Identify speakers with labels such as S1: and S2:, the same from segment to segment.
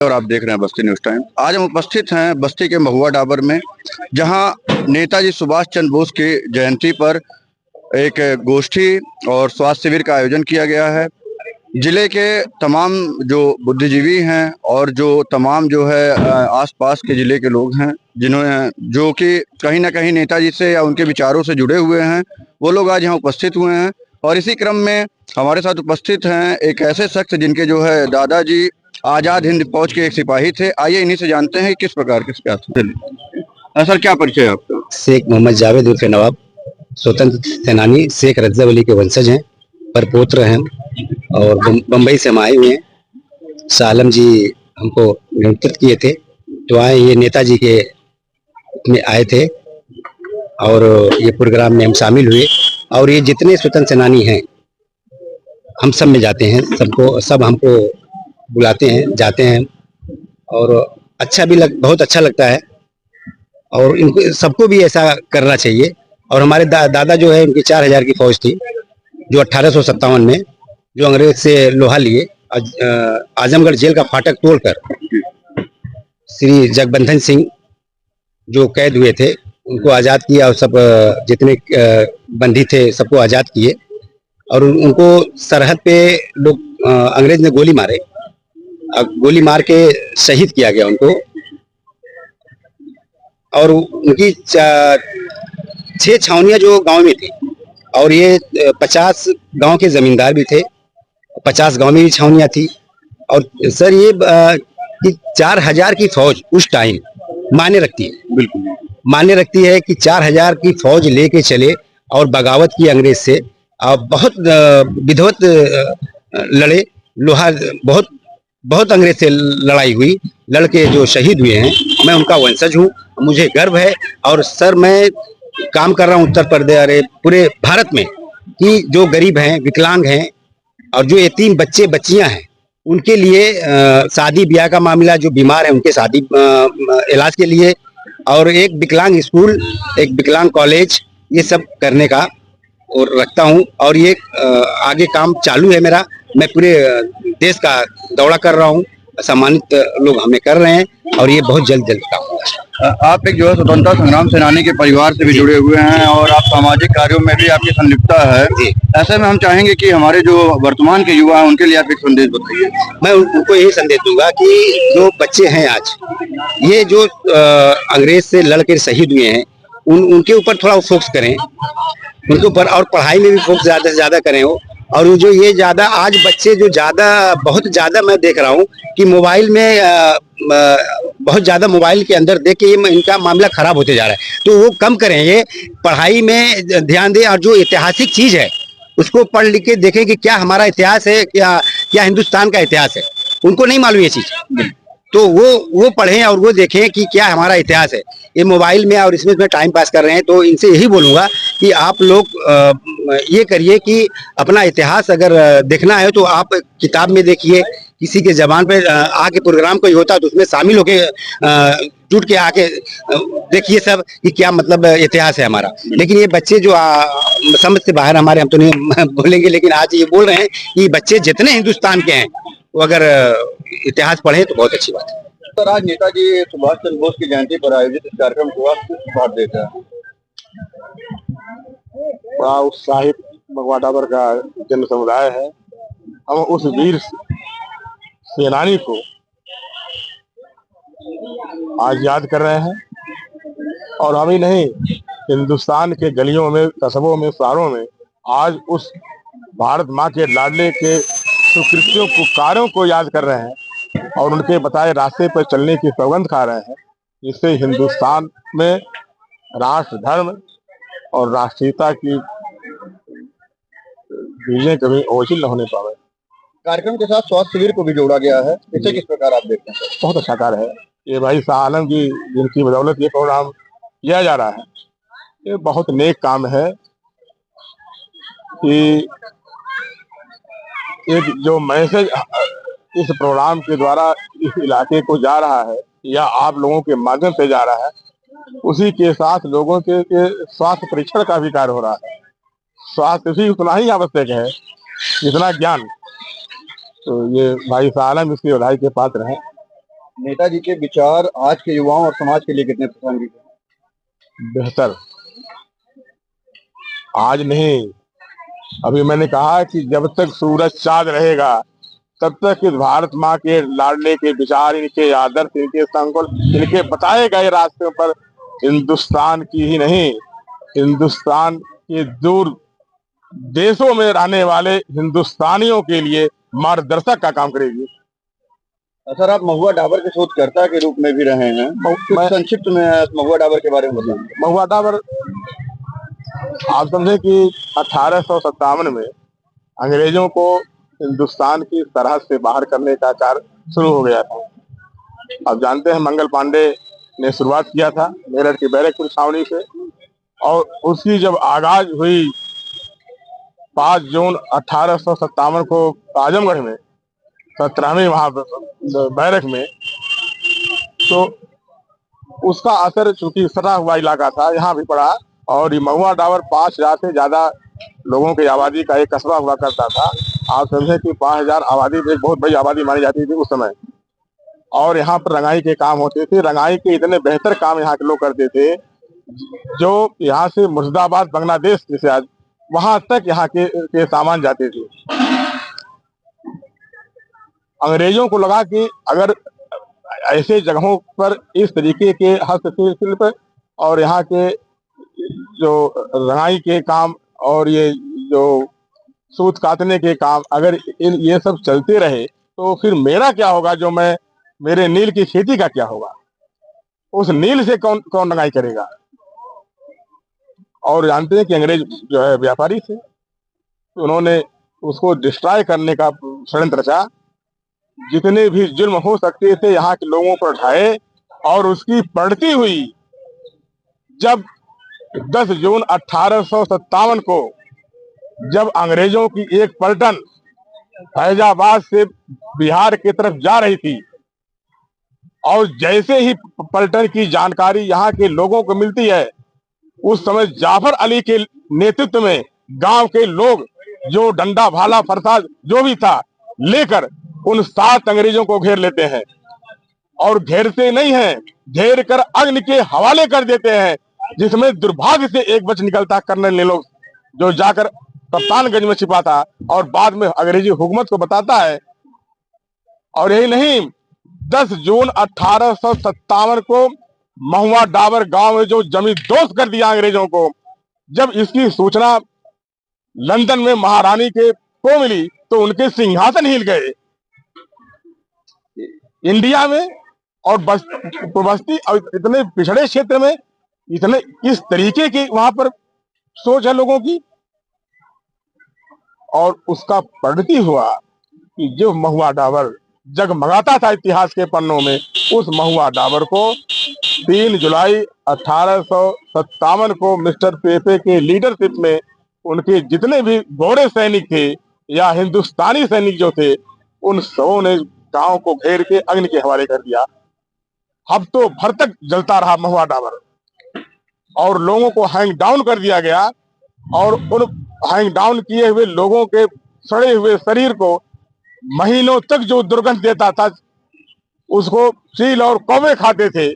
S1: और आप देख रहे हैं बस्ती न्यूज टाइम। आज हम उपस्थित हैं बस्ती के महुआ डाबर में, जहां नेताजी सुभाष चंद्र बोस की जयंती पर एक गोष्ठी और स्वास्थ्य शिविर का आयोजन किया गया है। जिले के तमाम जो बुद्धिजीवी हैं और जो तमाम जो है आसपास के जिले के लोग हैं, जिन्होंने जो कि कहीं ना कहीं नेताजी से या उनके विचारों से जुड़े हुए हैं, वो लोग आज यहाँ उपस्थित हुए हैं। और इसी क्रम में हमारे साथ उपस्थित हैं एक ऐसे शख्स जिनके जो है दादाजी आज़ाद हिंद फौज के एक सिपाही थे। आइए इन्हीं से जानते हैं किस प्रकार किस क्या थे। सर, क्या परिचय है आपका?
S2: शेख मोहम्मद जावेद उर्फ नवाब, स्वतंत्र सेनानी, शेख रज्जा वली के वंशज हैं, परपोत्र हैं और बम्बई से हम आए हुए हैं। सालम जी हमको निमंत्रित किए थे तो आए, ये नेताजी के में आए थे और ये प्रोग्राम में हम शामिल हुए। और ये जितने स्वतंत्र सेनानी हैं हम सब में जाते हैं, सब हमको बुलाते हैं, जाते हैं और अच्छा भी बहुत अच्छा लगता है। और इनको सबको भी ऐसा करना चाहिए। और हमारे दादा जो है, उनकी 4000 की फौज थी, जो 1857 में जो अंग्रेज से लोहा लिए आजमगढ़ जेल का फाटक तोड़कर श्री जगबंधन सिंह जो कैद हुए थे उनको आज़ाद किया और सब जितने बंदी थे सबको आज़ाद किए। और उनको सरहद पे लोग अंग्रेज ने गोली मारे, गोली मार के शहीद किया गया उनको। और उनकी 6 छावनियां जो गांव में थी, और ये 50 गांव के जमींदार भी थे, 50 गांव में भी छावनियां थी। और सर ये कि 4000 की फौज उस टाइम मायने रखती है, बिल्कुल मायने रखती है कि 4000 की फौज लेके चले और बगावत की अंग्रेज से। और बहुत विधिवत लड़े, लोहा बहुत बहुत अंग्रेज से लड़ाई हुई, लड़के जो शहीद हुए हैं। मैं उनका वंशज हूँ, मुझे गर्व है। और सर मैं काम कर रहा हूँ उत्तर प्रदेश, अरे पूरे भारत में, कि जो गरीब हैं, विकलांग हैं और जो यतीम बच्चे बच्चियां हैं उनके लिए शादी ब्याह का मामला, जो बीमार हैं उनके शादी इलाज के लिए, और एक विकलांग स्कूल, एक विकलांग कॉलेज, ये सब करने का और रखता हूँ। और ये आगे काम चालू है मेरा। मैं पूरे देश का दौरा कर रहा हूँ, सम्मानित लोग हमें कर रहे हैं और ये बहुत जल्द काम होगा।
S1: आप एक जो है स्वतंत्रता संग्राम सेनानी के परिवार से भी जुड़े हुए हैं और आप सामाजिक कार्यों में भी आपकी संलिप्तता है। ऐसे में हम चाहेंगे कि हमारे जो वर्तमान के युवा हैं उनके लिए आप एक संदेश बताइए।
S2: मैं उनको यही संदेश दूंगा कि जो बच्चे हैं आज, ये जो अंग्रेज से लड़के शहीद हुए हैं, उनके ऊपर थोड़ा फोकस करें, उनके ऊपर, और पढ़ाई में भी फोकस ज्यादा से ज्यादा करें हो। और जो ये ज्यादा आज बच्चे जो ज्यादा बहुत ज्यादा मैं देख रहा हूँ कि मोबाइल में बहुत ज्यादा मोबाइल के अंदर देख के ये इनका मामला खराब होते जा रहा है। तो वो कम करें, ये पढ़ाई में ध्यान दें और जो ऐतिहासिक चीज है उसको पढ़ लिख के देखें कि क्या हमारा इतिहास है, क्या क्या हिंदुस्तान का इतिहास है। उनको नहीं मालूम ये चीज, तो वो पढ़ें और वो देखें कि क्या हमारा इतिहास है। ये मोबाइल में और इसमें टाइम पास कर रहे हैं, तो इनसे यही बोलूँगा कि आप लोग ये करिए कि अपना इतिहास अगर देखना है तो आप किताब में देखिए, किसी के जबान पे आके प्रोग्राम कोई होता है तो उसमें शामिल होके जुट के आके देखिए सब कि क्या मतलब इतिहास है हमारा। लेकिन ये बच्चे जो समझ से बाहर हमारे, हम तो नहीं बोलेंगे, लेकिन आज ये बोल रहे हैं कि बच्चे जितने हिंदुस्तान के हैं वो अगर इतिहास पढ़े तो बहुत अच्छी बात है।
S1: सर, आज नेताजी सुभाष चंद्र बोस की जयंती पर आयोजित इस कार्यक्रम को आप किस प्रकार देता है?
S3: बड़ा उत्साहित महुआ डाबर का जन समुदाय है। हम उस वीर सेनानी को आज याद कर रहे हैं। और हम ही नहीं, हिंदुस्तान के गलियों में, कस्बों में, शहरों में आज उस भारत माँ के लाडले के सुकृत्यों को, कार्यों को याद कर रहे हैं और उनके बताए रास्ते पर चलने की सौगंध खा रहे हैं, जिससे हिंदुस्तान में राष्ट्र धर्म और राष्ट्रीयता की बीजें कभी ओझल न होने पावे।
S1: कार्यक्रम के साथ स्वास्थ्य शिविर को भी जोड़ा गया है, इसे किस प्रकार आप देखते हैं?
S3: बहुत अच्छा कार्य है ये। भाई शाह आलम की जिनकी बदौलत ये प्रोग्राम किया जा रहा है, ये बहुत नेक काम है कि एक जो मैसेज इस प्रोग्राम के द्वारा इस इलाके को जा रहा है या आप लोगों के माध्यम से जा रहा है, उसी के साथ लोगों के स्वास्थ्य परीक्षण का भी कार्य हो रहा है। स्वास्थ्य भी उतना ही आवश्यक है जितना ज्ञान। तो ये भाई शाह आलम इसकी बधाई के पात्र हैं।
S1: नेताजी के विचार आज के युवाओं और समाज के लिए कितने प्रासंगिक हैं?
S3: बेहतर आज नहीं, अभी मैंने कहा कि जब तक सूरज चाँद रहेगा तब तक इस भारत माँ के लाडले के विचार, इनके आदर्श, इनके संकुल, इनके बताए गए रास्ते पर हिंदुस्तान की ही नहीं, हिंदुस्तान के दूर देशों में रहने वाले हिंदुस्तानियों के लिए मार्गदर्शक का काम करेगी।
S1: सर, आप महुआ डाबर के शोधकर्ता के रूप में भी रहे हैं, कुछ संक्षिप्त में महुआ डाबर के बारे में बताएं।
S3: महुआ डाबर, आप समझे कि 1857 में अंग्रेजों को हिंदुस्तान की सरहद से बाहर करने का कार्य शुरू हो गया था। आप जानते हैं मंगल पांडे ने शुरुआत किया था मेरठ की बैरकपुर छावनी से, और उसकी जब आगाज हुई 5 जून 1857 को आजमगढ़ में 17वीं वहां बैरक में, तो उसका असर चूंकि सटा हुआ इलाका था यहाँ भी पड़ा, और ये महुआ डाबर 5000 से ज्यादा लोगों की आबादी का एक कस्बा हुआ करता था। आप समझे कि 5000 आबादी एक बहुत बड़ी आबादी मानी जाती थी उस समय, और यहाँ पर रंगाई के काम होते थे। रंगाई के इतने बेहतर काम यहाँ के लोग करते थे, जो यहाँ से मुर्शिदाबाद बांग्लादेश जैसे आज वहां तक यहाँ के सामान जाते थे। अंग्रेजों को लगा कि अगर ऐसे जगहों पर इस तरीके के हस्तशिल्प और यहाँ के जो रंगाई के काम और ये जो सूत काटने के काम, अगर ये सब चलते रहे तो फिर मेरा क्या होगा, जो मैं मेरे नील की खेती का क्या होगा, उस नील से कौन कौन रंगाई करेगा। और जानते हैं कि अंग्रेज जो है व्यापारी थे, तो उन्होंने उसको डिस्ट्रॉय करने का षड्यंत्र रचा। जितने भी जुल्म हो सकते थे यहाँ के लोगों पर ढाए, और उसकी पड़ती हुई जब 10 जून 1857 को जब अंग्रेजों की एक पलटन फैजाबाद से बिहार की तरफ जा रही थी, और जैसे ही पलटन की जानकारी यहाँ के लोगों को मिलती है, उस समय जाफर अली के नेतृत्व में गांव के लोग जो डंडा भाला फरसा जो भी था लेकर उन 7 अंग्रेजों को घेर लेते हैं, और घेरते नहीं हैं, घेर कर अग्नि के हवाले कर देते हैं, जिसमें दुर्भाग्य से एक बच निकलता कर्नल नीलों, जो जाकर कप्तानगंज में छिपाता और बाद में अंग्रेजी हुकूमत को बताता है। और यही नहीं, 10 जून 1857 को महुआ डाबर गांव में जो जमी दोस्त कर दिया अंग्रेजों को, जब इसकी सूचना लंदन में महारानी को मिली तो उनके सिंहासन हिल गए। इंडिया में और बस्ती और इतने पिछड़े क्षेत्र में इतने इस तरीके की वहां पर सोच है लोगों की, और उसका परिणति हुआ कि जो महुआ डाबर जगमगाता था इतिहास के पन्नों में, उस महुआ डाबर को 3 जुलाई 1857 को मिस्टर पेपे के लीडरशिप में उनके जितने भी घोड़े सैनिक थे या हिंदुस्तानी सैनिक जो थे, उन सबों ने गांव को घेर के अग्नि के हवाले कर दिया। हफ्तों भर तक जलता रहा महुआ डाबर, और लोगों को हैंग डाउन कर दिया गया, और उन हैंग डाउन किए हुए लोगों के सड़े हुए शरीर को महीनों तक जो दुर्गंध देता था, उसको चील और कौवे खाते थे।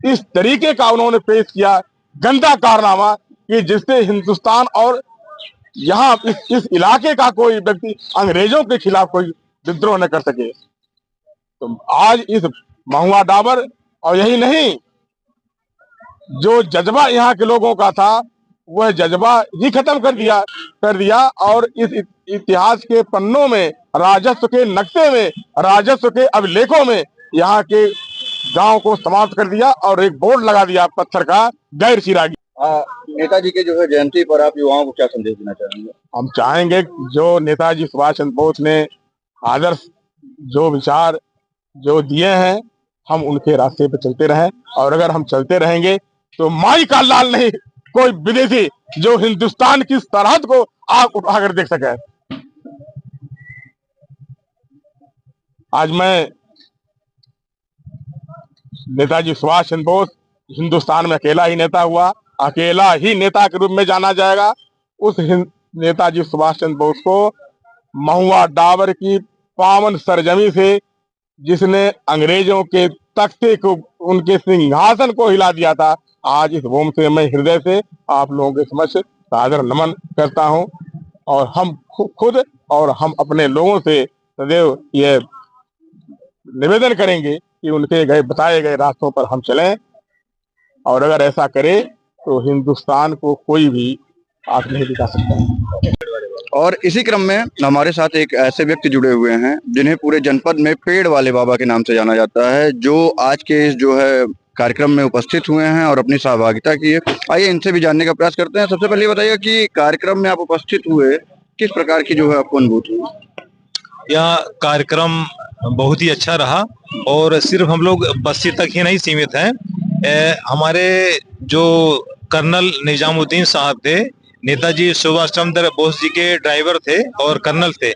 S3: इस तरीके का उन्होंने पेश किया गंदा कारनामा कि जिससे हिंदुस्तान और यहाँ इस इलाके का कोई व्यक्ति अंग्रेजों के खिलाफ कोई विद्रोह न कर सके। तो आज इस महुआ डाबर, और यही नहीं, जो जज्बा यहाँ के लोगों का था वह जज्बा ही खत्म कर दिया, और इस इतिहास के पन्नों में, राजस्व के नक्शे में, राजस्व के अभिलेखों में यहाँ के गांव को समाप्त कर दिया, और एक बोर्ड लगा दिया पत्थर का, गैर चिरागी।
S1: नेताजी के जो है जयंती पर आप युवाओं को क्या संदेश देना चाहेंगे?
S3: हम चाहेंगे जो नेताजी सुभाष चंद्र बोस ने आदर्श, जो विचार जो दिए हैं, हम उनके रास्ते पे चलते रहें, और अगर हम चलते रहेंगे तो माई का लाल नहीं कोई विदेशी जो हिंदुस्तान की सरहद को आग उठाकर देख सके। आज मैं नेताजी सुभाष चंद्र बोस हिंदुस्तान में अकेला ही नेता हुआ, अकेला ही नेता के रूप में जाना जाएगा। उस नेताजी सुभाष चंद्र बोस को महुआ डाबर की पावन सरजमी से, जिसने अंग्रेजों के तख्ते को, उनके सिंहासन को हिला दिया था। आज इस भूमि से मैं हृदय से आप लोगों के समक्ष सादर नमन करता हूं और हम खुद और हम अपने लोगों से सदैव ये निवेदन करेंगे कि उनके बताए गए रास्तों पर हम चलें, और अगर ऐसा करें तो हिंदुस्तान को कोई भी आंख नहीं दिखा सकता।
S1: और इसी क्रम में हमारे साथ एक ऐसे व्यक्ति जुड़े हुए हैं जिन्हें पूरे जनपद में पेड़ वाले बाबा के नाम से जाना जाता है, जो आज के इस जो है कार्यक्रम में उपस्थित हुए हैं और अपनी सहभागिता की है। आइए इनसे भी जानने का प्रयास करते हैं। सबसे पहले बताइए कि कार्यक्रम में आप उपस्थित हुए, किस प्रकार की जो है आपको अनुभूति हुई?
S4: यह कार्यक्रम बहुत ही अच्छा रहा और सिर्फ हम लोग बस्ती तक ही नहीं सीमित हैं। हमारे जो कर्नल निजामुद्दीन साहब थे, नेताजी सुभाष चंद्र बोस जी के ड्राइवर थे और कर्नल थे।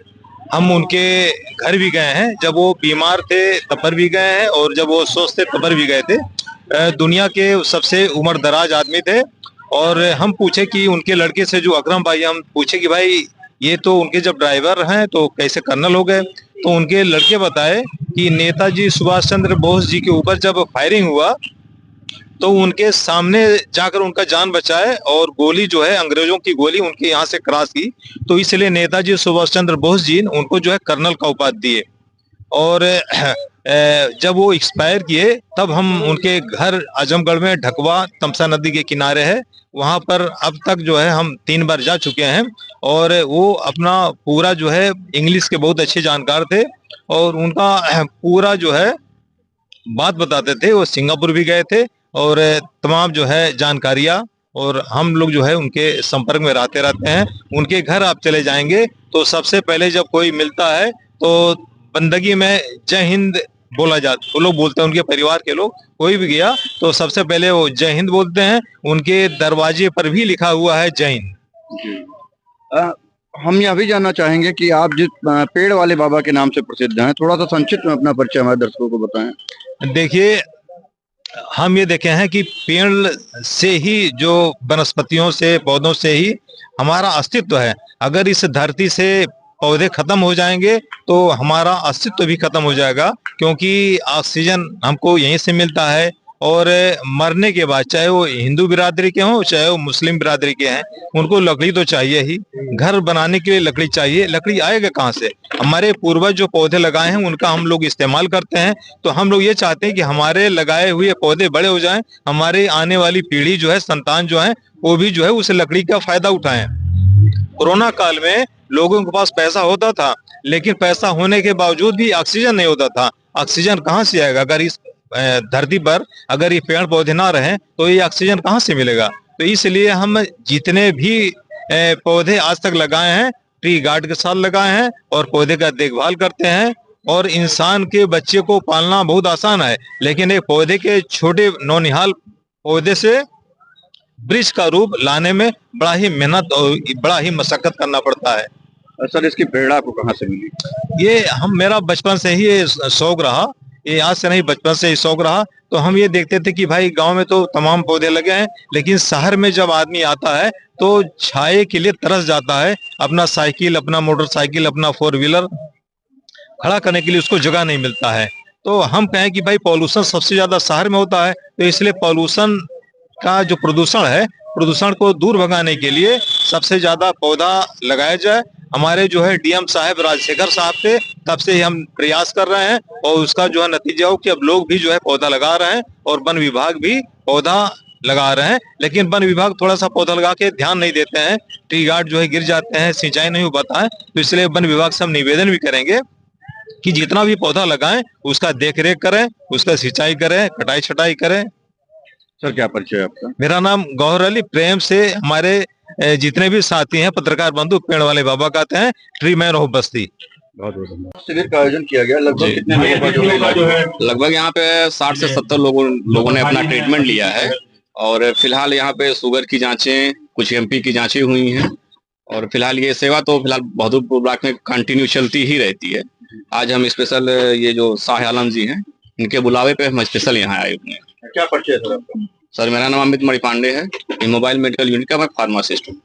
S4: हम उनके घर भी गए हैं, जब वो बीमार थे तब पर भी गए हैं और जब वो स्वस्थ थे तब पर भी गए थे। दुनिया के सबसे उम्र दराज आदमी थे और हम पूछे कि उनके लड़के से जो अकरम भाई, हम पूछे कि भाई ये तो उनके जब ड्राइवर हैं तो कैसे कर्नल हो गए? तो उनके लड़के बताए कि नेताजी सुभाष चंद्र बोस जी के ऊपर जब फायरिंग हुआ तो उनके सामने जाकर उनका जान बचाए और गोली जो है, अंग्रेजों की गोली उनके यहाँ से क्रॉस की, तो इसलिए नेताजी सुभाष चंद्र बोस जी उनको जो है कर्नल का उपाधि दिए। और जब वो एक्सपायर किए तब हम उनके घर आजमगढ़ में ढकवा तमसा नदी के किनारे है, वहां पर अब तक जो है हम 3 बार जा चुके हैं। और वो अपना पूरा जो है इंग्लिश के बहुत अच्छे जानकार थे और उनका पूरा जो है बात बताते थे। वो सिंगापुर भी गए थे और तमाम जो है जानकारियां, और हम लोग जो है उनके संपर्क में रहते हैं। उनके घर आप चले जाएंगे तो सबसे पहले जब कोई मिलता है तो बंदगी में जय हिंद बोला जाता, वो लोग बोलते हैं, उनके परिवार के लोग कोई भी गया तो सबसे पहले वो जय हिंद बोलते हैं। उनके दरवाजे पर भी लिखा हुआ है जय हिंद।
S1: हम यह भी जानना चाहेंगे कि आप जिस पेड़ वाले बाबा के नाम से प्रसिद्ध हैं, थोड़ा सा संक्षिप्त में अपना परिचय हमारे दर्शकों को बताएं।
S4: देखिए, हम ये देखे हैं कि पेड़ से ही, जो वनस्पतियों से, पौधों से ही हमारा अस्तित्व है। अगर इस धरती से पौधे खत्म हो जाएंगे तो हमारा अस्तित्व भी खत्म हो जाएगा, क्योंकि ऑक्सीजन हमको यहीं से मिलता है। और मरने के बाद, चाहे वो हिंदू बिरादरी के हों चाहे वो मुस्लिम बिरादरी के हैं, उनको लकड़ी तो चाहिए ही। घर बनाने के लिए लकड़ी चाहिए, लकड़ी आएगा कहाँ से? हमारे पूर्वज जो पौधे लगाए हैं उनका हम लोग इस्तेमाल करते हैं। तो हम लोग ये चाहते हैं कि हमारे लगाए हुए पौधे बड़े हो जाएं, हमारे आने वाली पीढ़ी जो है, संतान जो है, वो भी जो है उस लकड़ी का फायदा उठाएं। कोरोना काल में लोगों के पास पैसा होता था, लेकिन पैसा होने के बावजूद भी ऑक्सीजन नहीं होता था। ऑक्सीजन कहाँ से आएगा? अगर इस धरती पर अगर ये पेड़ पौधे ना रहे तो ये ऑक्सीजन कहाँ से मिलेगा? तो इसलिए हम जितने भी पौधे आज तक लगाए हैं, ट्री गार्ड के साथ लगाए हैं और पौधे का देखभाल करते हैं। और इंसान के बच्चे को पालना बहुत आसान है, लेकिन एक पौधे के छोटे नौनिहाल पौधे से वृक्ष का रूप लाने में बड़ा ही मेहनत और बड़ा ही मशक्कत करना पड़ता है।
S1: सर, इसकी प्रेरणा आपको कहाँ से मिली?
S4: ये मेरा बचपन से ही ये शौक रहा, ये आज से नहीं, बचपन से ही शौक रहा। तो हम ये देखते थे कि भाई गांव में तो तमाम पौधे लगे हैं, लेकिन शहर में जब आदमी आता है तो छाए के लिए तरस जाता है। अपना साइकिल, अपना मोटरसाइकिल, अपना 4 व्हीलर खड़ा करने के लिए उसको जगह नहीं मिलता है। तो हम कहें कि भाई पॉल्यूशन सबसे ज्यादा शहर में होता है, तो इसलिए पॉल्यूशन का जो प्रदूषण है, प्रदूषण को दूर भगाने के लिए सबसे ज्यादा पौधा लगाया जाए। हमारे जो है डीएम साहब राजशेखर साहब थे, तब से ही हम प्रयास कर रहे हैं और उसका जो है नतीजा हो कि अब लोग भी जो है पौधा लगा रहे हैं और वन विभाग भी पौधा लगा रहे हैं। लेकिन वन विभाग थोड़ा सा पौधा लगा के ध्यान नहीं देते हैं, ट्री गार्ड जो है गिर जाते हैं, सिंचाई नहीं हो पाता है। तो इसलिए वन विभाग से हम निवेदन भी करेंगे कि जितना भी पौधा लगाएं उसका देख रेख करें, उसका सिंचाई करें, कटाई छटाई करें।
S1: सर, क्या परिचय है आपका?
S4: मेरा नाम गौहर अली। प्रेम से हमारे जितने भी साथी हैं, पत्रकार बंधु, पेड़ वाले बाबा कहते हैं, ट्री मैन ऑफ बस्ती।
S1: बहुत बहुत धन्यवाद। शिविर का आयोजन किया गया, लगभग कितने लोगों का जो है?
S5: लगभग यहाँ पे 60 से 70 लोगों ने अपना ट्रीटमेंट लिया है। और फिलहाल यहाँ पे शुगर की जांचें, कुछ एमपी की जांचें हुई हैं। और फिलहाल ये सेवा तो फिलहाल बहादुरपुर ब्लॉक में कंटिन्यू चलती ही रहती है। आज हम स्पेशल, ये जो शाह आलम जी हैं, इनके बुलावे पे हम स्पेशल यहाँ आए हुए हैं।
S1: क्या परिचय है सर आपका?
S5: सर, मेरा नाम अमित मणि पांडे है। मोबाइल मेडिकल यूनिट का मैं फार्मासिस्ट हूँ।